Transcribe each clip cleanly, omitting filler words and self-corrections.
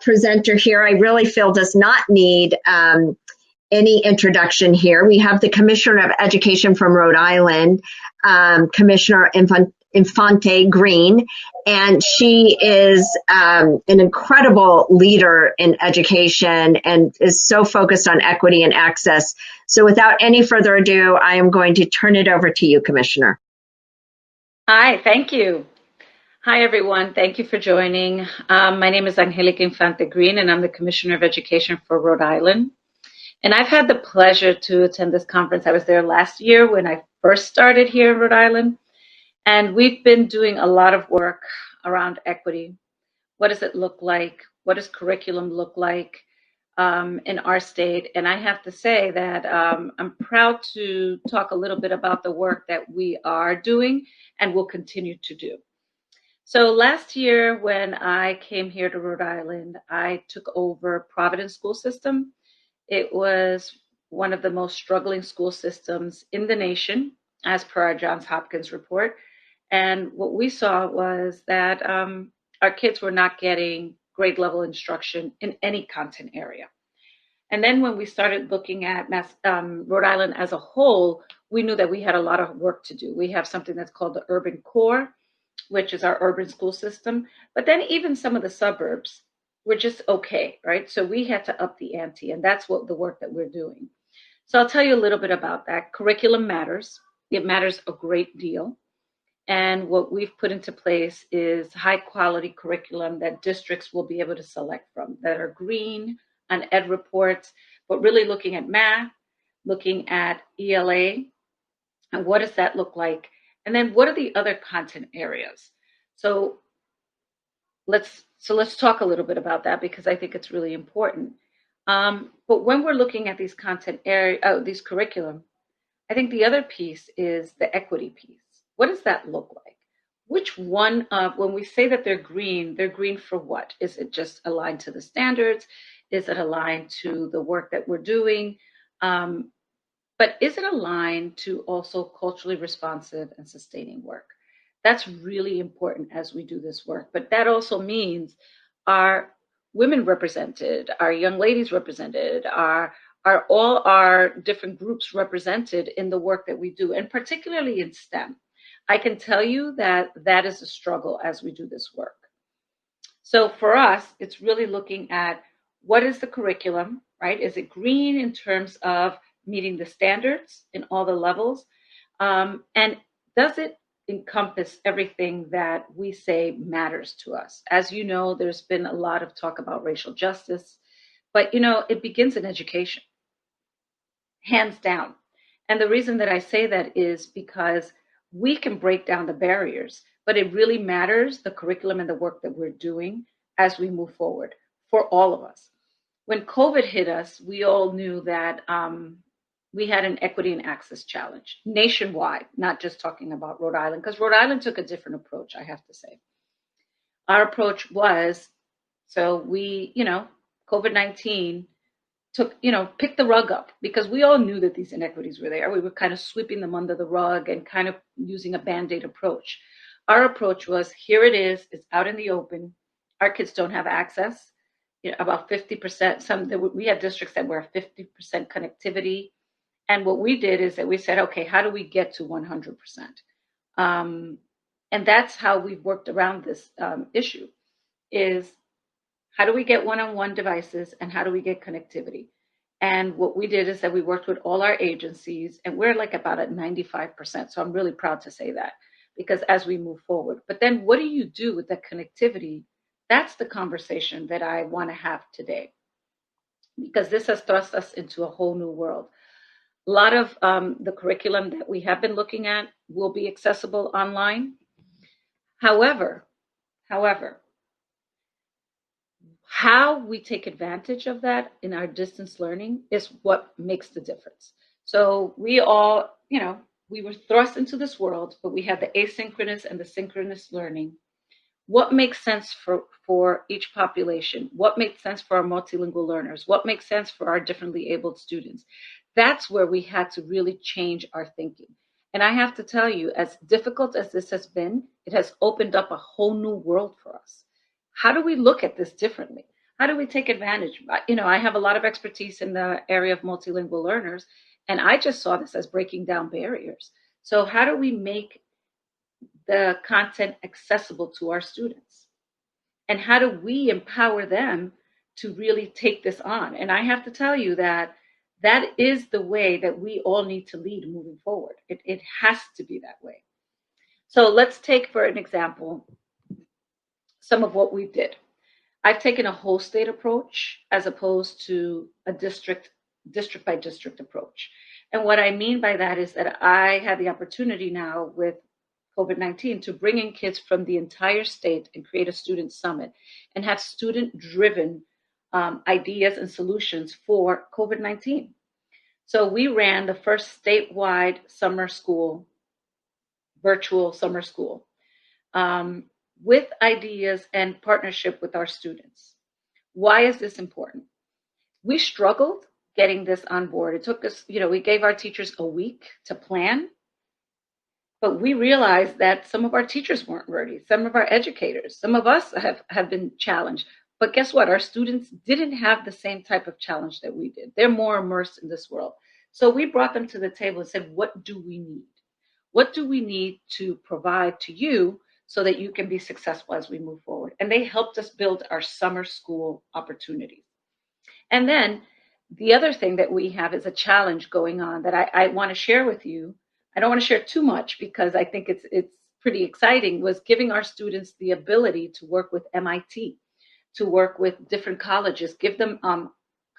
presenter here, I really feel does not need any introduction here. We have the Commissioner of Education from Rhode Island, Commissioner Infante-Greene, and she is an incredible leader in education and is so focused on equity and access. So without any further ado, I am going to turn it over to you, Commissioner. Hi, thank you. Hi, everyone. Thank you for joining. My name is Angelica Infante-Greene, and I'm the Commissioner of Education for Rhode Island. And I've had the pleasure to attend this conference. I was there last year when I first started here in Rhode Island. And we've been doing a lot of work around equity. What does it look like? What does curriculum look like in our state? And I have to say that I'm proud to talk a little bit about the work that we are doing and will continue to do. So last year when I came here to Rhode Island, I took over Providence School System. It was one of the most struggling school systems in the nation, as per our Johns Hopkins report. And what we saw was that our kids were not getting grade level instruction in any content area. And then when we started looking at Rhode Island as a whole, we knew that we had a lot of work to do. We have something that's called the urban core, which is our urban school system. But then even some of the suburbs were just okay, right? So we had to up the ante, and that's what the work that we're doing. So I'll tell you a little bit about that. Curriculum matters. It matters a great deal. And what we've put into place is high quality curriculum that districts will be able to select from that are green on ed reports, but really looking at math, looking at ELA, and what does that look like? And then what are the other content areas? So let's talk a little bit about that because I think it's really important. But when we're looking at these content area, these curriculum, I think the other piece is the equity piece. What does that look like? Which one of, when we say that they're green for what? Is it just aligned to the standards? Is it aligned to the work that we're doing? But is it aligned to also culturally responsive and sustaining work? That's really important as we do this work. But that also means are women represented? Are young ladies represented? Are all our different groups represented in the work that we do, and particularly in STEM? I can tell you that that is a struggle as we do this work. So for us, it's really looking at what is the curriculum, right? Is it green in terms of meeting the standards in all the levels? And does it encompass everything that we say matters to us? As you know, there's been a lot of talk about racial justice, but it begins in education, hands down. And the reason that I say that is because we can break down the barriers, but it really matters the curriculum and the work that we're doing as we move forward for all of us. When COVID hit us, we all knew that we had an equity and access challenge nationwide, not just talking about Rhode Island, because Rhode Island took a different approach, I have to say. Our approach was, so we, COVID-19 picked the rug up because we all knew that these inequities were there. We were kind of sweeping them under the rug and kind of using a Band-Aid approach. Our approach was, here it is, it's out in the open. Our kids don't have access. About 50%, we had districts that were 50% connectivity. And what we did is that we said, okay, how do we get to 100%? And that's how we've worked around this issue is how do we get one-on-one devices and how do we get connectivity? And what we did is that we worked with all our agencies and we're like about at 95%. So I'm really proud to say that because as we move forward, but then what do you do with the connectivity? That's the conversation that I want to have today because this has thrust us into a whole new world. A lot of the curriculum that we have been looking at will be accessible online. However, how we take advantage of that in our distance learning is what makes the difference. So we all, we were thrust into this world, but we had the asynchronous and the synchronous learning. What makes sense for each population? What makes sense for our multilingual learners? What makes sense for our differently abled students? That's where we had to really change our thinking. And I have to tell you, as difficult as this has been, it has opened up a whole new world for us. how do we look at this differently? How do we take advantage? I have a lot of expertise in the area of multilingual learners, and I just saw this as breaking down barriers. So how do we make the content accessible to our students? And how do we empower them to really take this on? And I have to tell you that that is the way that we all need to lead moving forward. It has to be that way. So let's take, for an example, some of what we did. I've taken a whole state approach as opposed to a district by district approach. And what I mean by that is that I had the opportunity now with COVID-19 to bring in kids from the entire state and create a student summit and have student driven ideas and solutions for COVID-19. So we ran the first statewide summer school, virtual summer school, with ideas and partnership with our students. Why is this important? We struggled getting this on board. It took us, we gave our teachers a week to plan, but we realized that some of our teachers weren't ready, some of our educators, some of us have been challenged. But guess what? Our students didn't have the same type of challenge that we did. They're more immersed in this world. So we brought them to the table and said, what do we need? What do we need to provide to you so that you can be successful as we move forward? And they helped us build our summer school opportunities. And then the other thing that we have is a challenge going on that I want to share with you. I don't want to share too much because I think it's pretty exciting, was giving our students the ability to work with MIT, to work with different colleges, give them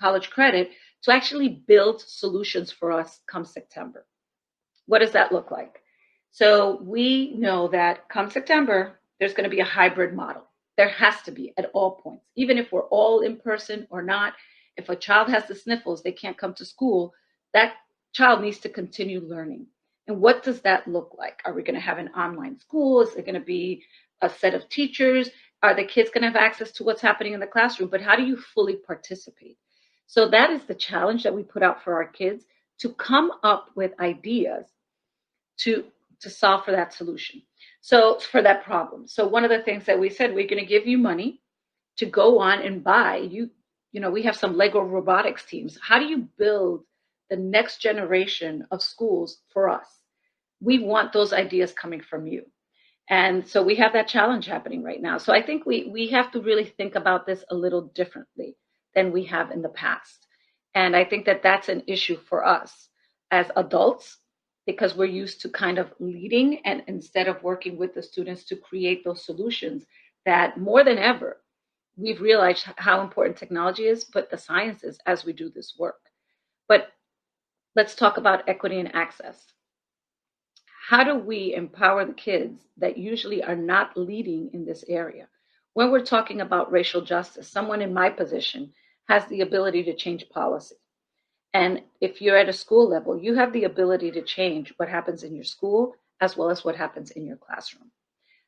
college credit to actually build solutions for us come September. What does that look like? So we know that come September, there's going to be a hybrid model. There has to be at all points, even if we're all in person or not. If a child has the sniffles, they can't come to school, that child needs to continue learning. And what does that look like? Are we going to have an online school? Is it going to be a set of teachers? Are the kids going to have access to what's happening in the classroom? But how do you fully participate? So that is the challenge that we put out for our kids, to come up with ideas to solve for that solution. So for that problem. So one of the things that we said, we're going to give you money to go on and buy. We have some Lego robotics teams. How do you build the next generation of schools for us? We want those ideas coming from you. And so we have that challenge happening right now. So I think we have to really think about this a little differently than we have in the past. And I think that that's an issue for us as adults, because we're used to kind of leading, and instead of working with the students to create those solutions, that more than ever, we've realized how important technology is, but the science is, as we do this work. But let's talk about equity and access. How do we empower the kids that usually are not leading in this area? When we're talking about racial justice, someone in my position has the ability to change policy. And if you're at a school level, you have the ability to change what happens in your school as well as what happens in your classroom.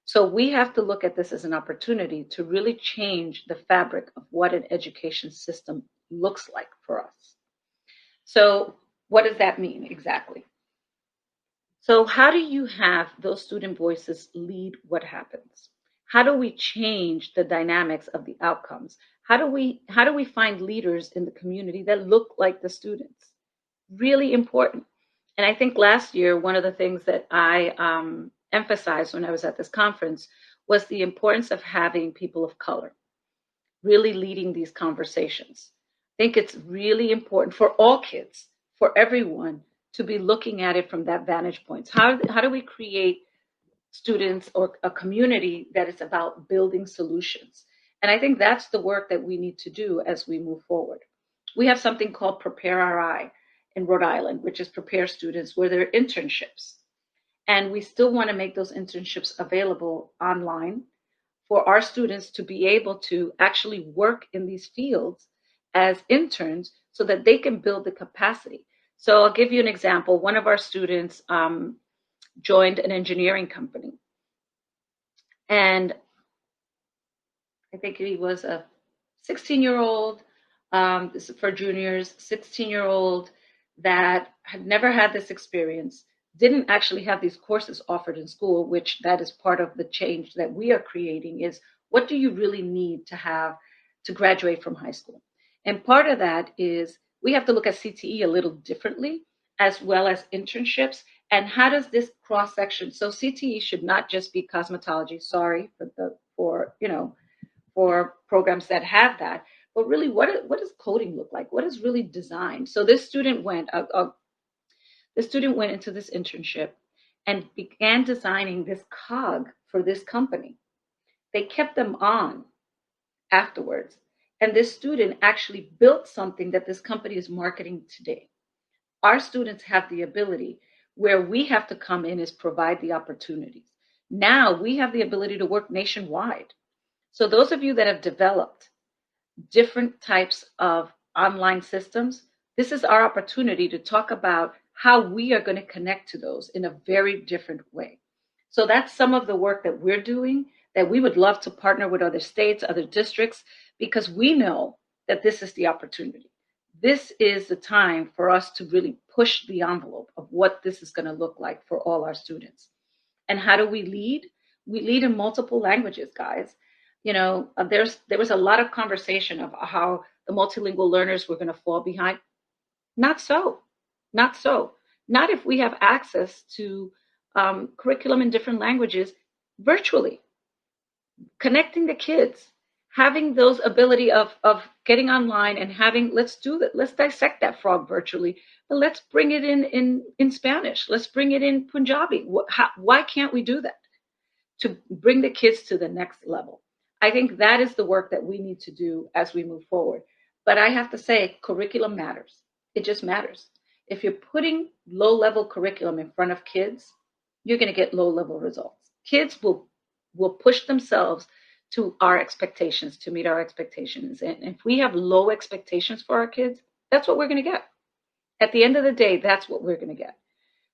So we have to look at this as an opportunity to really change the fabric of what an education system looks like for us. So what does that mean exactly? So how do you have those student voices lead what happens? How do we change the dynamics of the outcomes? How do we find leaders in the community that look like the students? Really important. And I think last year, one of the things that I emphasized when I was at this conference was the importance of having people of color really leading these conversations. I think it's really important for all kids, for everyone, to be looking at it from that vantage point. How do we create students or a community that is about building solutions? And I think that's the work that we need to do as we move forward. We have something called Prepare RI in Rhode Island, which is prepare students, where there are internships. And we still want to make those internships available online for our students to be able to actually work in these fields as interns so that they can build the capacity. So I'll give you an example. One of our students joined an engineering company. And I think he was a 16-year-old, this is for juniors, 16-year-old that had never had this experience, didn't actually have these courses offered in school, which that is part of the change that we are creating, is What do you really need to have to graduate from high school? And part of that is we have to look at CTE a little differently, as well as internships. And how does this cross section? So CTE should not just be cosmetology. Sorry for programs that have that, but really, what does coding look like? What is really designed? So this student went into this internship and began designing this cog for this company. They kept them on afterwards. And this student actually built something that this company is marketing today. Our students have the ability where we have to come in is provide the opportunities. Now we have the ability to work nationwide. So those of you that have developed different types of online systems, this is our opportunity to talk about how we are going to connect to those in a very different way. So that's some of the work that we're doing that we would love to partner with other states, other districts, because we know that this is the opportunity. This is the time for us to really push the envelope of what this is going to look like for all our students. And how do we lead? We lead in multiple languages, guys. There was a lot of conversation of how the multilingual learners were going to fall behind. Not so. Not so. Not if we have access to curriculum in different languages virtually, connecting the kids, having those ability of getting online and having, let's do that. Let's dissect that frog virtually, but let's bring it in Spanish. Let's bring it in Punjabi. Why can't we do that to bring the kids to the next level? I think that is the work that we need to do as we move forward. But I have to say, curriculum matters. It just matters. If you're putting low-level curriculum in front of kids, you're going to get low-level results. Kids will push themselves to our expectations, to meet our expectations. And if we have low expectations for our kids, that's what we're going to get. At the end of the day, that's what we're going to get.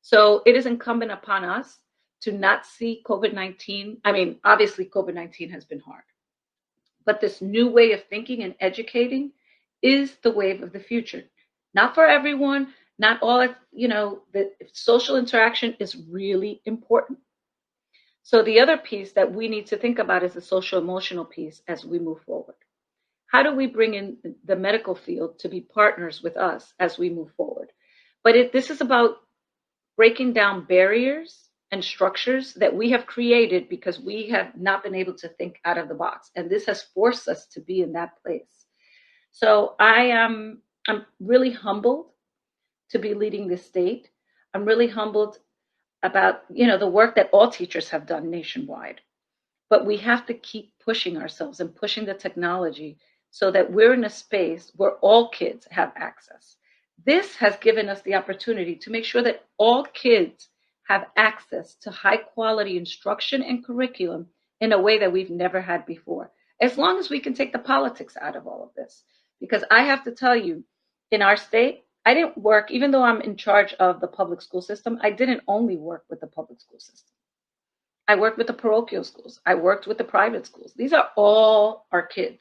So it is incumbent upon us to not see COVID-19. I mean, obviously, COVID-19 has been hard. But this new way of thinking and educating is the wave of the future. Not for everyone, not all, the social interaction is really important. So the other piece that we need to think about is the social emotional piece as we move forward. How do we bring in the medical field to be partners with us as we move forward? But this is about breaking down barriers and structures that we have created because we have not been able to think out of the box. And this has forced us to be in that place. So I'm really humbled to be leading this state. I'm really humbled about, the work that all teachers have done nationwide. But we have to keep pushing ourselves and pushing the technology so that we're in a space where all kids have access. This has given us the opportunity to make sure that all kids have access to high quality instruction and curriculum in a way that we've never had before, as long as we can take the politics out of all of this. Because I have to tell you, in our state, I didn't work, even though I'm in charge of the public school system, I didn't only work with the public school system. I worked with the parochial schools. I worked with the private schools. These are all our kids.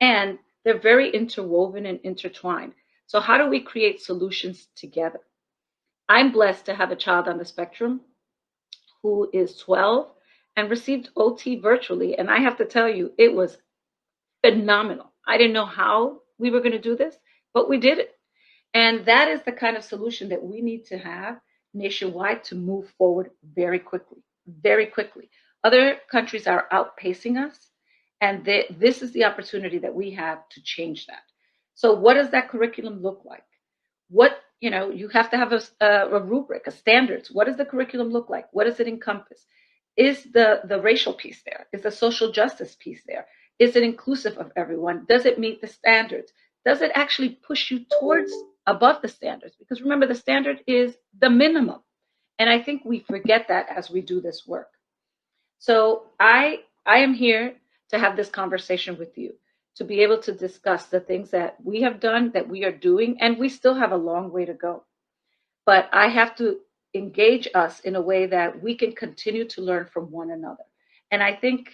And they're very interwoven and intertwined. So how do we create solutions together? I'm blessed to have a child on the spectrum who is 12 and received OT virtually. And I have to tell you, it was phenomenal. I didn't know how we were going to do this, but we did it. And that is the kind of solution that we need to have nationwide to move forward very quickly, very quickly. Other countries are outpacing us, and this is the opportunity that we have to change that. So what does that curriculum look like? You have to have a rubric, a standards. What does the curriculum look like? What does it encompass? Is the racial piece there? Is the social justice piece there? Is it inclusive of everyone? Does it meet the standards? Does it actually push you towards above the standards? Because remember, the standard is the minimum. And I think we forget that as we do this work. So I am here to have this conversation with you, to be able to discuss the things that we have done, that we are doing, and we still have a long way to go. But I have to engage us in a way that we can continue to learn from one another. And I think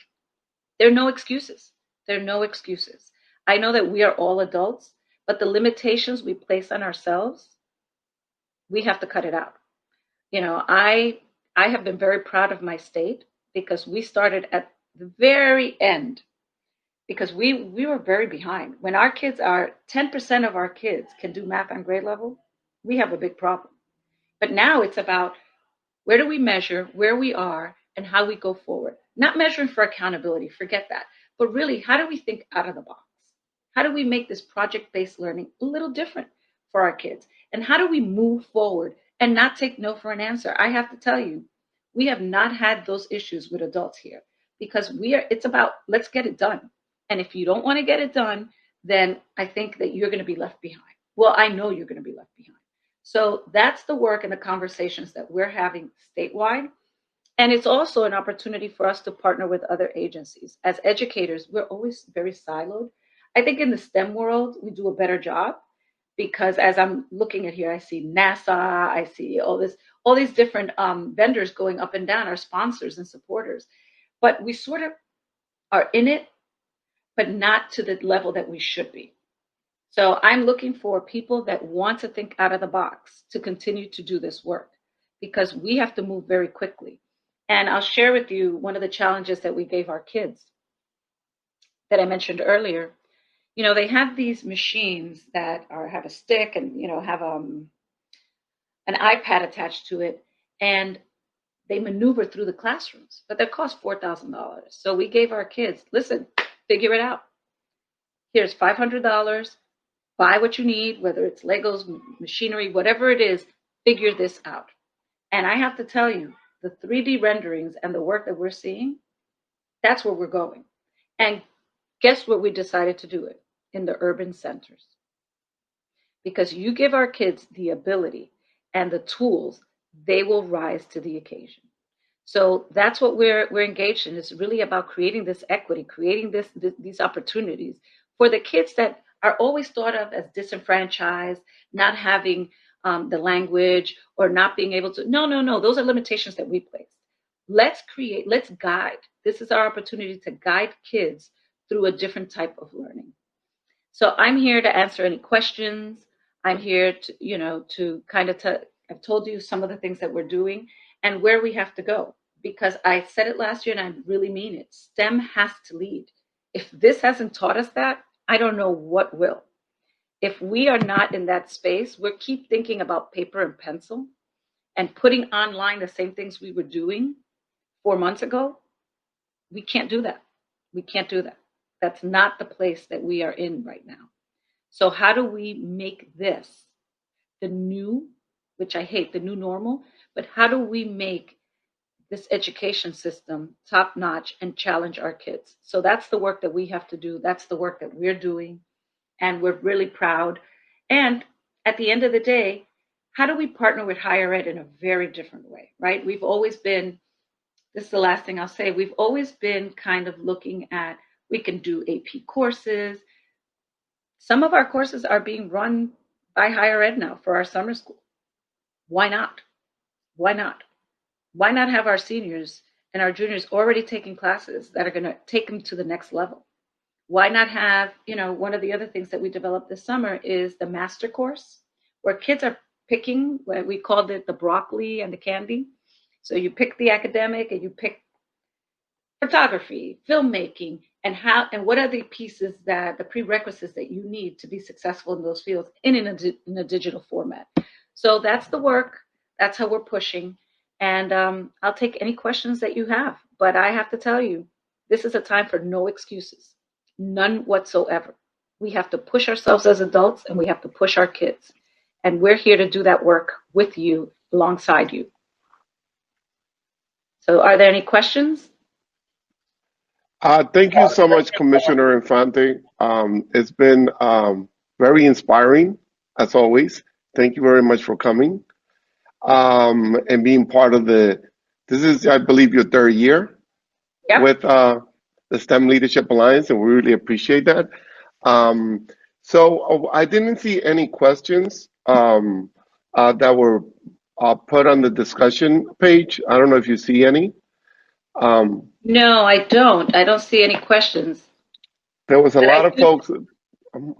there are no excuses. There are no excuses. I know that we are all adults, but the limitations we place on ourselves, we have to cut it out. I have been very proud of my state because we started at the very end because we were very behind. When our kids are 10% of our kids can do math on grade level, we have a big problem. But now it's about where do we measure where we are and how we go forward. Not measuring for accountability, forget that. But really, how do we think out of the box? How do we make this project-based learning a little different for our kids? And how do we move forward and not take no for an answer? I have to tell you, we have not had those issues with adults here because it's about let's get it done. And if you don't want to get it done, then I think that you're going to be left behind. Well, I know you're going to be left behind. So that's the work and the conversations that we're having statewide. And it's also an opportunity for us to partner with other agencies. As educators, we're always very siloed. I think in the STEM world, we do a better job because as I'm looking at here, I see NASA, I see all these different vendors going up and down, our sponsors and supporters. But we sort of are in it, but not to the level that we should be. So I'm looking for people that want to think out of the box to continue to do this work because we have to move very quickly. And I'll share with you one of the challenges that we gave our kids that I mentioned earlier. You know, they have these machines that have a stick and, you know, have an iPad attached to it. And they maneuver through the classrooms, but that costs $4,000. So we gave our kids, listen, figure it out. Here's $500. Buy what you need, whether it's Legos, machinery, whatever it is, figure this out. And I have to tell you, the 3D renderings and the work that we're seeing, that's where we're going. And guess what we decided to do it? In the urban centers. Because you give our kids the ability and the tools, they will rise to the occasion. So that's what we're engaged in. It's really about creating this equity, creating these opportunities for the kids that are always thought of as disenfranchised, not having the language or not being able to. No. Those are limitations that we place. Let's guide. This is our opportunity to guide kids through a different type of learning. So I'm here to answer any questions. I'm here to kind of I've told you some of the things that we're doing and where we have to go. Because I said it last year and I really mean it. STEM has to lead. If this hasn't taught us that, I don't know what will. If we are not in that space, we'll keep thinking about paper and pencil and putting online the same things we were doing 4 months ago. We can't do that. We can't do that. That's not the place that we are in right now. So how do we make this the new, which I hate, the new normal, but how do we make this education system top notch and challenge our kids? So that's the work that we have to do. That's the work that we're doing. And we're really proud. And at the end of the day, how do we partner with higher ed in a very different way, right? We've always been, this is the last thing I'll say, we've always been kind of looking at, we can do AP courses. Some of our courses are being run by higher ed now for our summer school. Why not? Why not? Why not have our seniors and our juniors already taking classes that are going to take them to the next level? Why not have, one of the other things that we developed this summer is the master course, where kids are picking, we called it the broccoli and the candy. So you pick the academic and you pick photography, filmmaking, and what are the pieces that the prerequisites that you need to be successful in those fields in a digital format. So that's the work. That's how we're pushing. And I'll take any questions that you have. But I have to tell you, this is a time for no excuses. None whatsoever. We have to push ourselves as adults and we have to push our kids. And we're here to do that work with you, alongside you. So are there any questions? Thank you so much, Commissioner Infante. It's been very inspiring, as always. Thank you very much for coming and being part of this is, I believe, your third year with the STEM Leadership Alliance, and we really appreciate that. So I didn't see any questions that were put on the discussion page. I don't know if you see any. No, I don't. I don't see any questions. There was a lot of folks. Go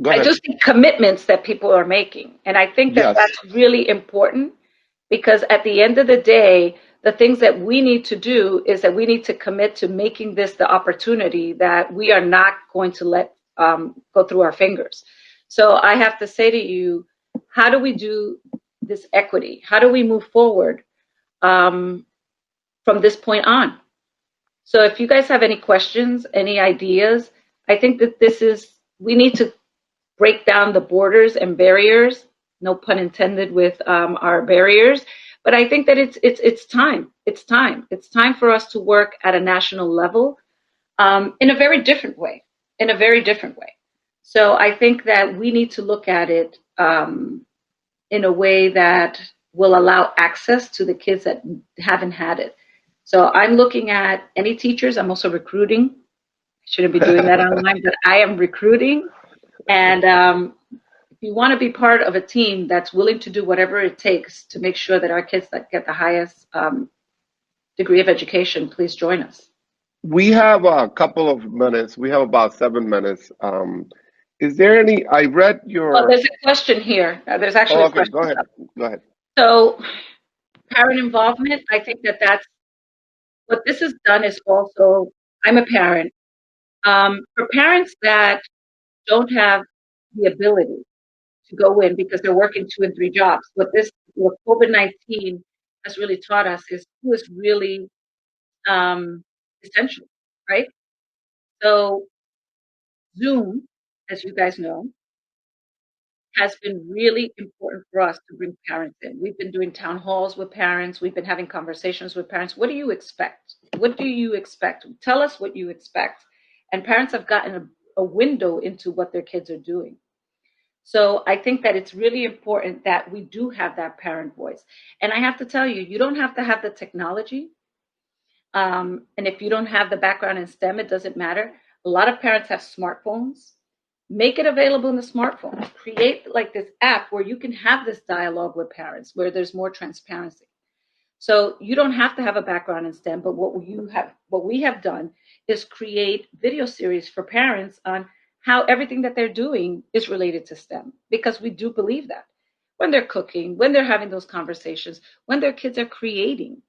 ahead. I just see commitments that people are making. And I think that that's really important Because at the end of the day, the things that we need to do is that we need to commit to making this the opportunity that we are not going to let go through our fingers. So I have to say to you, how do we do this equity? How do we move forward from this point on? So if you guys have any questions, any ideas, I think that we need to break down the borders and barriers, no pun intended with our barriers. But I think that it's time. It's time. It's time for us to work at a national level in a very different way. In a very different way. So I think that we need to look at it in a way that will allow access to the kids that haven't had it. So I'm looking at any teachers. I'm also recruiting. I shouldn't be doing that online, but I am recruiting. And if you want to be part of a team that's willing to do whatever it takes to make sure that our kids that get the highest degree of education, please join us. We have a couple of minutes. We have about 7 minutes. Is there any? I read Well, your. there's a question here. There's actually Oh, a okay. question Go ahead. up. Go ahead. So parent involvement, I think that that's what this has done is also, I'm a parent. For parents that don't have the ability to go in because they're working 2 and 3 jobs, what COVID-19 has really taught us is who is really essential, right? So Zoom, as you guys know, has been really important for us to bring parents in. We've been doing town halls with parents. We've been having conversations with parents. What do you expect? What do you expect? Tell us what you expect. And parents have gotten a window into what their kids are doing. So I think that it's really important that we do have that parent voice. And I have to tell you, you don't have to have the technology. And if you don't have the background in STEM, it doesn't matter. A lot of parents have smartphones. Make it available in the smartphone. Create like this app where you can have this dialogue with parents, where there's more transparency. So you don't have to have a background in STEM, but what we have done is create video series for parents on how everything that they're doing is related to STEM, because we do believe that when they're cooking, when they're having those conversations, when their kids are creating,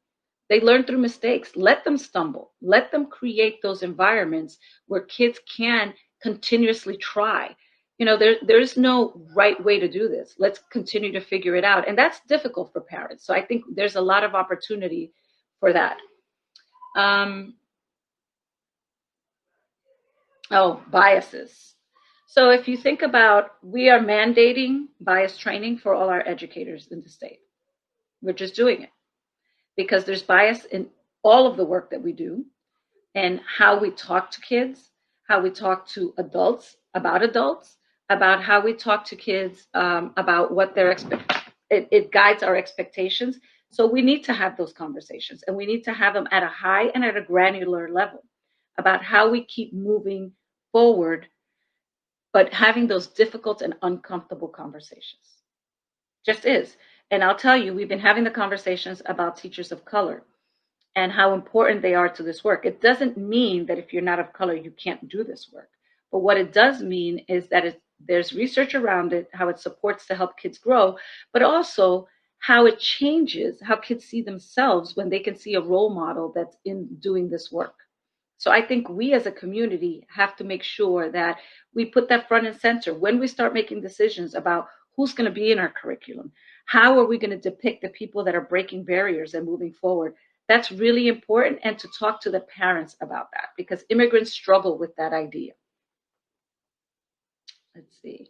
they learn through mistakes. Let them stumble. Let them create those environments where kids can continuously try. There's no right way to do this. Let's continue to figure it out. And that's difficult for parents. So I think there's a lot of opportunity for that. Biases. So if you think about, we are mandating bias training for all our educators in the state. We're just doing it because there's bias in all of the work that we do, and how we talk to kids, how we talk to adults, about how we talk to kids about what their it guides our expectations. So we need to have those conversations, and we need to have them at a high and at a granular level about how we keep moving forward, but having those difficult and uncomfortable conversations. Just is. And I'll tell you, we've been having the conversations about teachers of color and how important they are to this work. It doesn't mean that if you're not of color, you can't do this work. But what it does mean is that there's research around it, how it supports to help kids grow, but also how it changes how kids see themselves when they can see a role model that's in doing this work. So I think we as a community have to make sure that we put that front and center when we start making decisions about who's going to be in our curriculum. How are we going to depict the people that are breaking barriers and moving forward? That's really important, and to talk to the parents about that, because immigrants struggle with that idea. Let's see.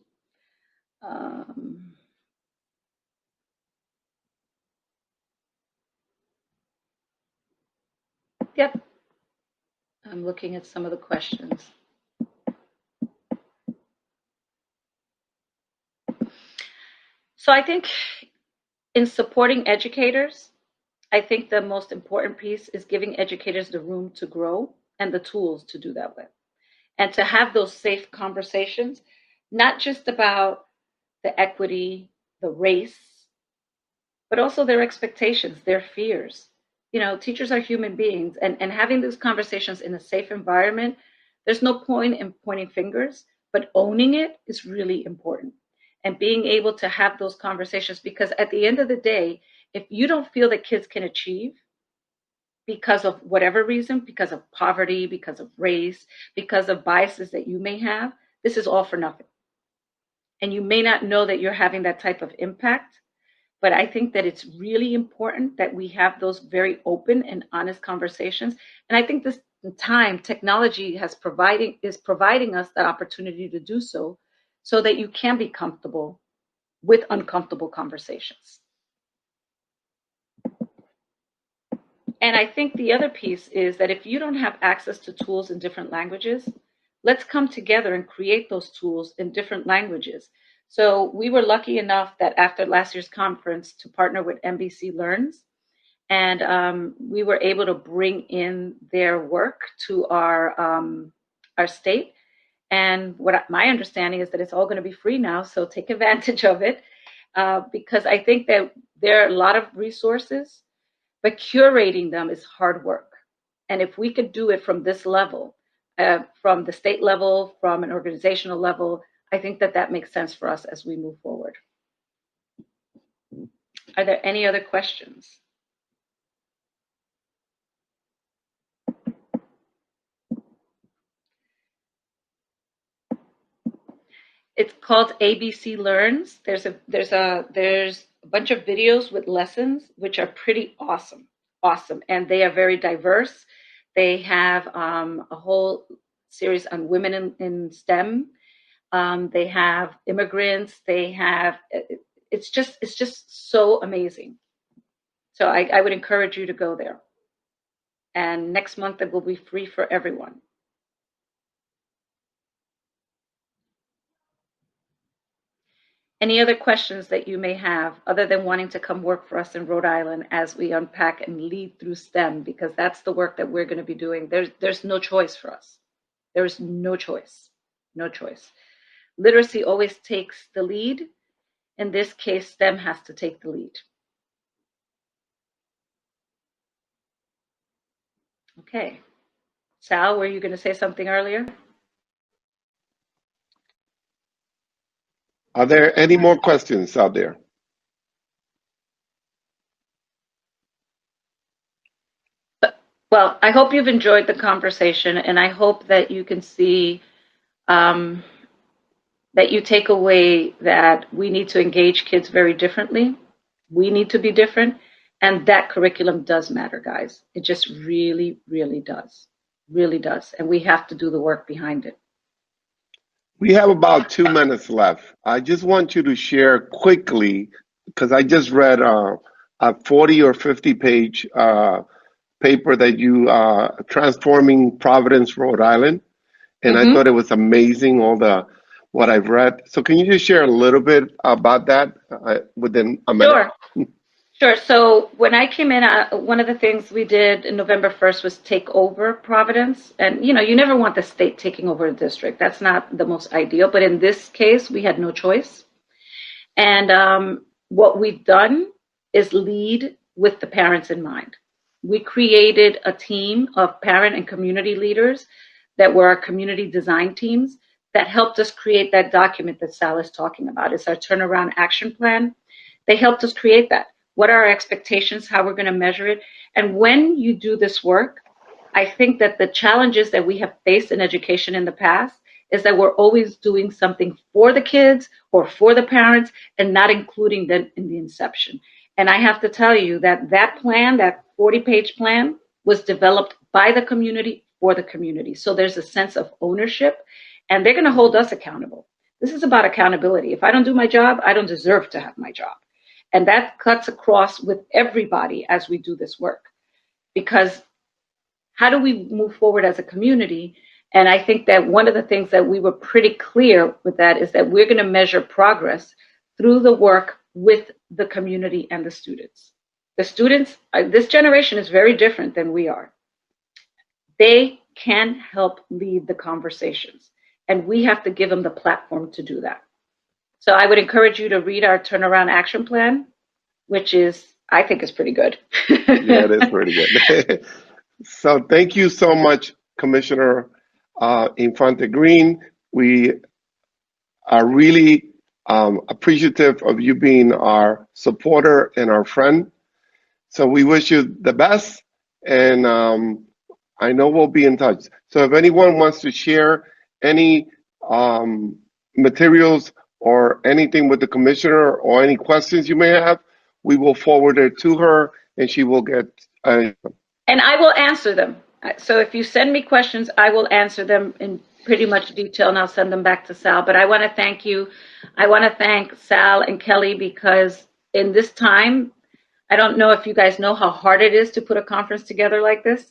Yep. I'm looking at some of the questions. So I think in supporting educators, I think the most important piece is giving educators the room to grow and the tools to do that with, and to have those safe conversations, not just about the equity, the race, but also their expectations, their fears. Teachers are human beings, and having these conversations in a safe environment, there's no point in pointing fingers, but owning it is really important. And being able to have those conversations, because at the end of the day, if you don't feel that kids can achieve because of whatever reason, because of poverty, because of race, because of biases that you may have, this is all for nothing. And you may not know that you're having that type of impact, but I think that it's really important that we have those very open and honest conversations. And I think this time technology is providing us that opportunity to do so, so that you can be comfortable with uncomfortable conversations. And I think the other piece is that if you don't have access to tools in different languages, let's come together and create those tools in different languages. So we were lucky enough that after last year's conference to partner with NBC Learns, and we were able to bring in their work to our state. And what my understanding is that it's all going to be free now, so take advantage of it, because I think that there are a lot of resources, but curating them is hard work. And if we could do it from this level, from the state level, from an organizational level, I think that that makes sense for us as we move forward. Are there any other questions? It's called ABC Learns. There's a bunch of videos with lessons, which are pretty awesome, and they are very diverse. They have a whole series on women in STEM. They have immigrants. They have it's just so amazing. So I would encourage you to go there. And next month it will be free for everyone. Any other questions that you may have other than wanting to come work for us in Rhode Island as we unpack and lead through STEM, because that's the work that we're going to be doing. There's no choice for us. There's no choice. No choice. Literacy always takes the lead. In this case, STEM has to take the lead. Okay. Sal, were you going to say something earlier? Are there any more questions out there? Well, I hope you've enjoyed the conversation, and I hope that you can see that you take away that we need to engage kids very differently. We need to be different, and that curriculum does matter, guys. It just really, really does. Really does. And we have to do the work behind it. We have about 2 minutes left. I just want you to share quickly, because I just read a 40 or 50 page paper that you transforming Providence, Rhode Island, and I thought it was amazing, what I've read. So can you just share a little bit about that within a minute? Sure. So when I came in, one of the things we did in November 1st was take over Providence. And, you never want the state taking over a district. That's not the most ideal. But in this case, we had no choice. And what we've done is lead with the parents in mind. We created a team of parent and community leaders that were our community design teams that helped us create that document that Sal is talking about. It's our turnaround action plan. They helped us create that. What are our expectations, how we're going to measure it? And when you do this work, I think that the challenges that we have faced in education in the past is that we're always doing something for the kids or for the parents and not including them in the inception. And I have to tell you that plan, that 40-page plan, was developed by the community for the community. So there's a sense of ownership, and they're going to hold us accountable. This is about accountability. If I don't do my job, I don't deserve to have my job. And that cuts across with everybody as we do this work. Because how do we move forward as a community? And I think that one of the things that we were pretty clear with that is that we're going to measure progress through the work with the community and the students. The students, this generation is very different than we are. They can help lead the conversations, and we have to give them the platform to do that. So I would encourage you to read our turnaround action plan, which I think is pretty good. Yeah, it is pretty good. So thank you so much, Commissioner Infante-Greene. We are really appreciative of you being our supporter and our friend. So we wish you the best, and I know we'll be in touch. So if anyone wants to share any materials or anything with the commissioner or any questions you may have, we will forward it to her, and she will get. And I will answer them. So if you send me questions, I will answer them in pretty much detail, and I'll send them back to Sal. But I want to thank you. I want to thank Sal and Kelly, because in this time, I don't know if you guys know how hard it is to put a conference together like this,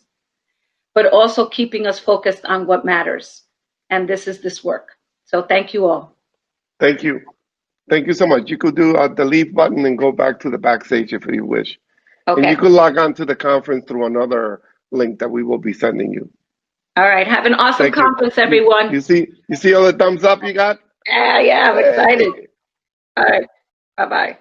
but also keeping us focused on what matters. And this is this work. So thank you all. Thank you. Thank you so much. You could do the leave button and go back to the backstage if you wish. And Okay. you could log on to the conference through another link that we will be sending you. All right. Have an awesome Thank you. conference, everyone. You see all the thumbs up you got? Yeah, I'm excited. All right. Bye-bye.